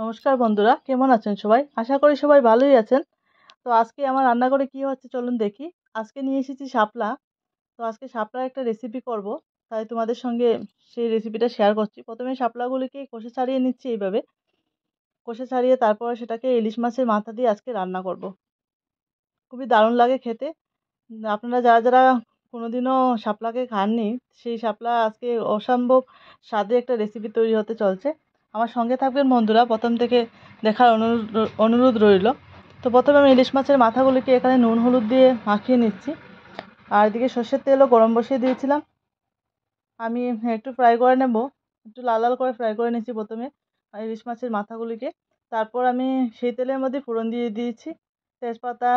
নমস্কার বন্ধুরা, কেমন আছেন সবাই? আশা করি সবাই ভালোই আছেন। তো আজকে আমার রান্নাঘরে কি হচ্ছে চলুন দেখি। আজকে নিয়ে এসেছি শাপলা। তো আজকে শাপলার একটা রেসিপি করব। তাই তোমাদের সঙ্গে সেই রেসিপিটা শেয়ার করছি। প্রথমে শাপলাগুলিকে কষে ছাড়িয়ে নিচ্ছি এইভাবে। কষে ছাড়িয়ে তারপর সেটাকে ইলিশ মাছের মাথা দিয়ে আজকে রান্না করব। খুবই দারুণ লাগে খেতে। আপনারা যারা যারা কোনোদিনও শাপলাকে খাননি, সেই শাপলা আজকে অসম্ভব স্বাদে একটা রেসিপি তৈরি হতে চলছে। আমার সঙ্গে থাকবেন বন্ধুরা, প্রথম থেকে দেখার অনুরোধ রইল। তো প্রথমে আমি ইলিশ মাছের মাথাগুলিকে এখানে নুন হলুদ দিয়ে মাখিয়ে নিচ্ছি। আর এদিকে সর্ষের তেলও গরম বসিয়ে দিয়েছিলাম। আমি একটু ফ্রাই করে নেব, একটু লাল লাল করে ফ্রাই করে নিচ্ছি প্রথমে ইলিশ মাছের মাথাগুলিকে। তারপর আমি সেই তেলের মধ্যে ফোড়ন দিয়ে দিয়েছি, তেজপাতা,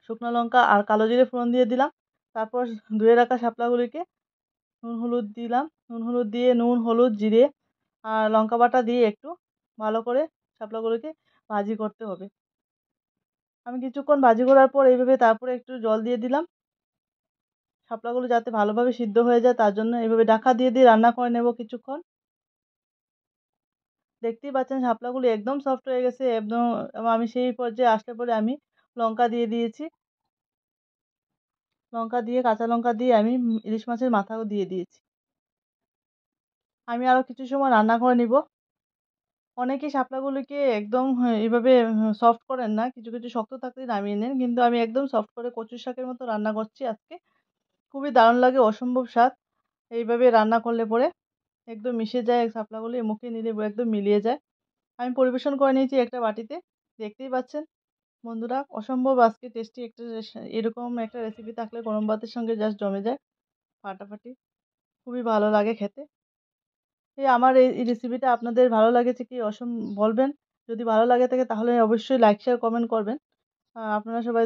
শুকনো লঙ্কা আর কালো জিরে ফোড়ন দিয়ে দিলাম। তারপর ধুয়ে রাখা শাপলাগুলিকে নুন হলুদ দিলাম। নুন হলুদ দিয়ে নুন হলুদ জিরে আর লঙ্কা বাটা দিয়ে একটু ভালো করে শাপলাগুলোকে ভাজি করতে হবে। আমি কিছুক্ষণ ভাজি করার পর এইভাবে তারপরে একটু জল দিয়ে দিলাম, শাপলাগুলো যাতে ভালোভাবে সিদ্ধ হয়ে যায় তার জন্য এইভাবে ঢাকা দিয়ে দিয়ে রান্না করে নেব কিছুক্ষণ। দেখতেই পাচ্ছেন শাপলাগুলো একদম সফট হয়ে গেছে একদম। এবং আমি সেই পর্যায়ে আসলে পরে আমি লঙ্কা দিয়ে দিয়েছি। লঙ্কা দিয়ে কাঁচা লঙ্কা দিয়ে আমি ইলিশ মাছের মাথাও দিয়ে দিয়েছি। আমি আরও কিছু সময় রান্না করে নিব। অনেকে শাপলাগুলিকে একদম এইভাবে সফট করেন না, কিছু কিছু শক্ত থাকলেই নামিয়ে নেন, কিন্তু আমি একদম সফট করে কচুর শাকের মতো রান্না করছি আজকে। খুবই দারুণ লাগে, অসম্ভব স্বাদ। এইভাবে রান্না করলে পরে একদম মিশে যায়, শাপলাগুলি মুখে নিলে একদম মিলিয়ে যায়। আমি পরিবেশন করে নিয়েছি একটা বাটিতে। দেখতেই পাচ্ছেন বন্ধুরা, অসম্ভব আজকে টেস্টি একটা এরকম একটা রেসিপি থাকলে গরম ভাতের সঙ্গে জাস্ট জমে যায় ফাটাফাটি। খুবই ভালো লাগে খেতে। আমার এই রেসিপিটা আপনাদের ভালো লাগেছে কি বলবেন। যদি ভালো লাগে থাকে তাহলে অবশ্যই লাইক শেয়ার কমেন্ট করবেন। আপনারা সবাই